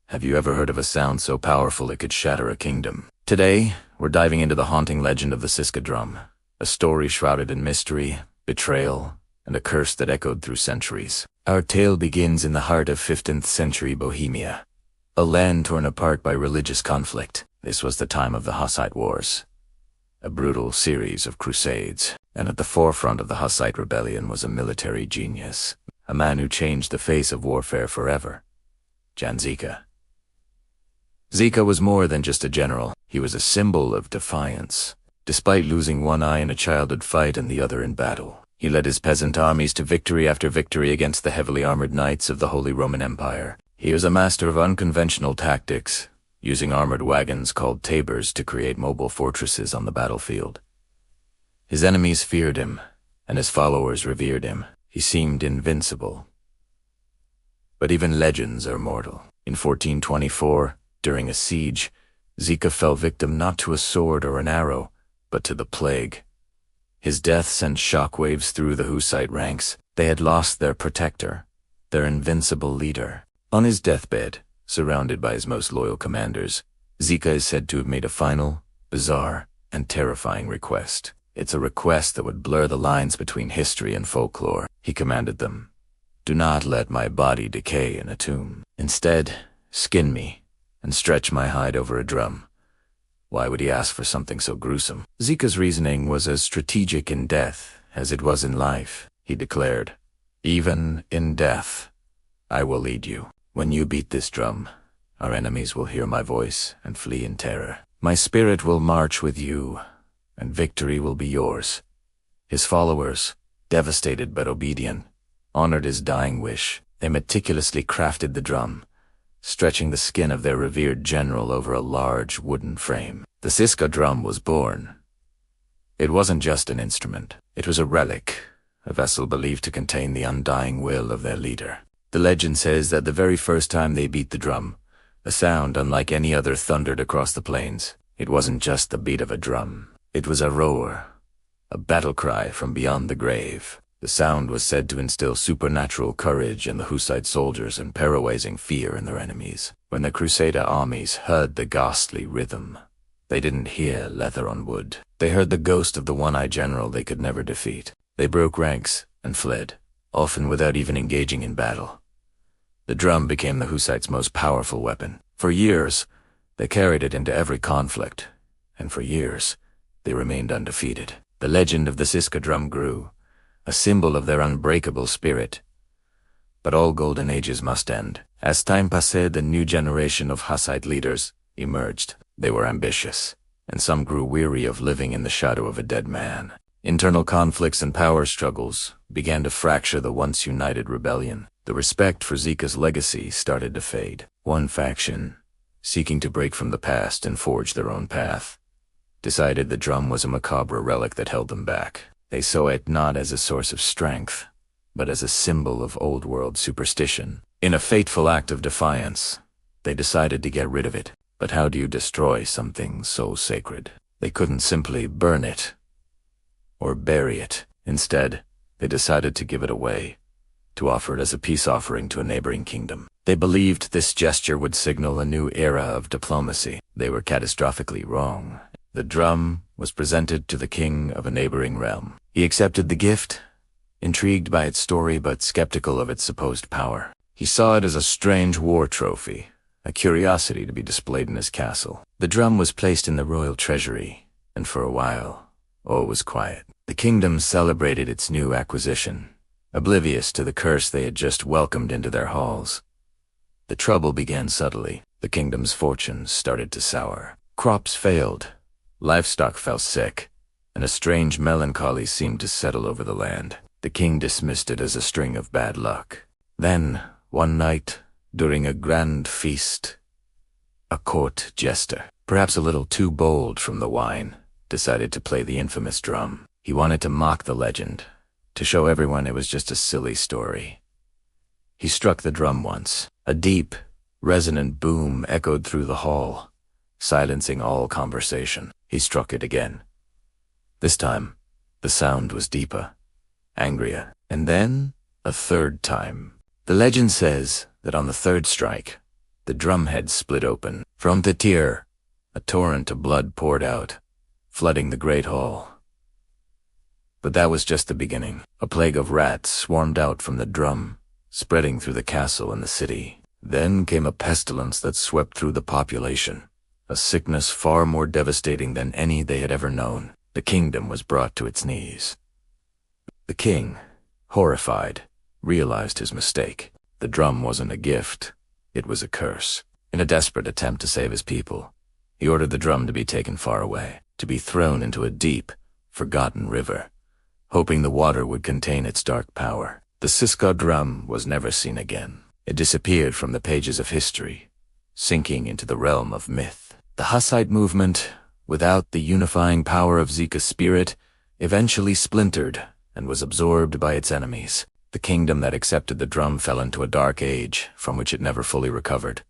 Have you ever heard of a sound so powerful it could shatter a kingdom? Today, we're diving into the haunting legend of the Siska drum, a story shrouded in mystery, betrayal, and a curse that echoed through centuries. Our tale begins in the heart of 15th century Bohemia, a land torn apart by religious conflict. This was the time of the Hussite Wars, a brutal series of crusades, and at the forefront of the Hussite rebellion was a military genius, a man who changed the face of warfare forever, Jan Zika. Zika was more than just a general. He was a symbol of defiance. Despite losing one eye in a childhood fight and the other in battle, he led his peasant armies to victory after victory against the heavily armored knights of the Holy Roman Empire. He was a master of unconventional tactics, using armored wagons called tabors to create mobile fortresses on the battlefield. His enemies feared him, and his followers revered him. He seemed invincible. But even legends are mortal. In 1424, during a siege, Zika fell victim not to a sword or an arrow, but to the plague. His death sent shockwaves through the Hussite ranks. They had lost their protector, their invincible leader. On his deathbed, surrounded by his most loyal commanders, Zika is said to have made a final, bizarre, and terrifying request. It's a request that would blur the lines between history and folklore. He commanded them, "Do not let my body decay in a tomb. Instead, skin me and stretch my hide over a drum." Why would he ask for something so gruesome? Zika's reasoning was as strategic in death as it was in life. He declared, "Even in death, I will lead you. When you beat this drum, our enemies will hear my voice and flee in terror. My spirit will march with you, and victory will be yours." His followers, devastated but obedient, honored his dying wish. They meticulously crafted the drum, stretching the skin of their revered general over a large wooden frame. The Siska drum was born. It wasn't just an instrument. It was a relic, a vessel believed to contain the undying will of their leader. The legend says that the very first time they beat the drum, a sound unlike any other thundered across the plains. It wasn't just the beat of a drum. It was a roar, a battle cry from beyond the grave. The sound was said to instill supernatural courage in the Hussite soldiers and paralyzing fear in their enemies. When the Crusader armies heard the ghastly rhythm, they didn't hear leather on wood. They heard the ghost of the one-eyed general they could never defeat. They broke ranks and fled, often without even engaging in battle. The drum became the Hussites' most powerful weapon. For years, they carried it into every conflict, and for years, they remained undefeated. The legend of the Siska drum grew, a symbol of their unbreakable spirit. But all golden ages must end. As time passed, a new generation of Hussite leaders emerged. They were ambitious, and some grew weary of living in the shadow of a dead man. Internal conflicts and power struggles began to fracture the once united rebellion. The respect for Zika's legacy started to fade. One faction, seeking to break from the past and forge their own path, decided the drum was a macabre relic that held them back. They saw it not as a source of strength, but as a symbol of old-world superstition. In a fateful act of defiance, they decided to get rid of it. But how do you destroy something so sacred? They couldn't simply burn it or bury it. Instead, they decided to give it away, to offer it as a peace offering to a neighboring kingdom. They believed this gesture would signal a new era of diplomacy. They were catastrophically wrong. The drum was presented to the king of a neighboring realm. He accepted the gift, intrigued by its story but skeptical of its supposed power. He saw it as a strange war trophy, a curiosity to be displayed in his castle. The drum was placed in the royal treasury, and for a while, all was quiet. The kingdom celebrated its new acquisition, oblivious to the curse they had just welcomed into their halls. The trouble began subtly. The kingdom's fortunes started to sour. Crops failed, livestock fell sick, and a strange melancholy seemed to settle over the land. The king dismissed it as a string of bad luck. Then, one night, during a grand feast, a court jester, perhaps a little too bold from the wine, decided to play the infamous drum. He wanted to mock the legend, to show everyone it was just a silly story. He struck the drum once. A deep, resonant boom echoed through the hall, silencing all conversation. He struck it again. This time, the sound was deeper, angrier, and then a third time. The legend says that on the third strike, The drumhead split open. From the tear, a torrent of blood poured out, flooding the great hall. But that was just the beginning. A plague of rats swarmed out from the drum, spreading through the castle and the city. Then came a pestilence that swept through the population, a sickness far more devastating than any they had ever known. The kingdom was brought to its knees. The king, horrified, realized his mistake. The drum wasn't a gift, it was a curse. In a desperate attempt to save his people, he ordered the drum to be taken far away, to be thrown into a deep, forgotten river, hoping the water would contain its dark power. The Siska drum was never seen again. It disappeared from the pages of history, sinking into the realm of myth. The Hussite movement, without the unifying power of Zika's spirit, eventually splintered and was absorbed by its enemies. The kingdom that accepted the drum fell into a dark age from which it never fully recovered.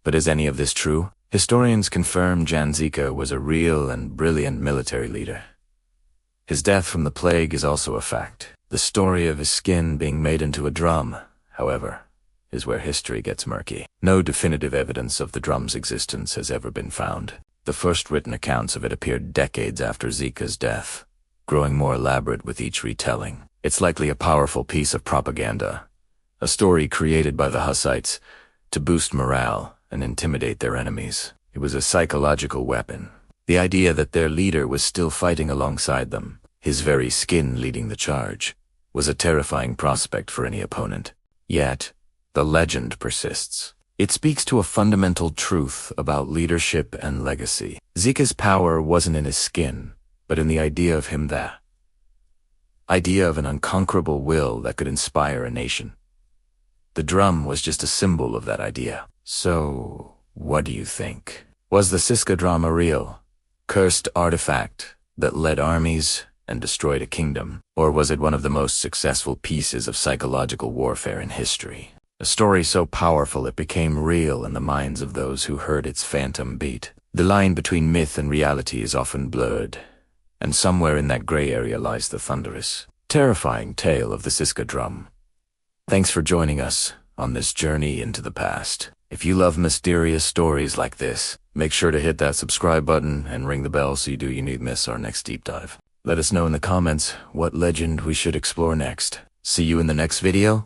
But is any of this true? Historians confirm Jan Zika was a real and brilliant military leader. His death from the plague is also a fact. The story of his skin being made into a drum, however, is where history gets murky. No definitive evidence of the drum's existence has ever been found. The first written accounts of it appeared decades after Zika's death, growing more elaborate with each retelling. It's likely a powerful piece of propaganda, a story created by the Hussites to boost morale and intimidate their enemies. It was a psychological weapon. The idea that their leader was still fighting alongside them, his very skin leading the charge, was a terrifying prospect for any opponent. Yet, the legend persists. It speaks to a fundamental truth about leadership and legacy. Zika's power wasn't in his skin, but in the idea of him that idea of an unconquerable will that could inspire a nation. The drum was just a symbol of that idea. So, what do you think? Was the Siska drum a real, cursed artifact that led armies and destroyed a kingdom? Or was it one of the most successful pieces of psychological warfare in history? A story so powerful it became real in the minds of those who heard its phantom beat. The line between myth and reality is often blurred, and somewhere in that gray area lies the thunderous, terrifying tale of the Siska drum. Thanks for joining us on this journey into the past. If you love mysterious stories like this, make sure to hit that subscribe button and ring the bell so you need miss our next deep dive. Let us know in the comments what legend we should explore next. See you in the next video.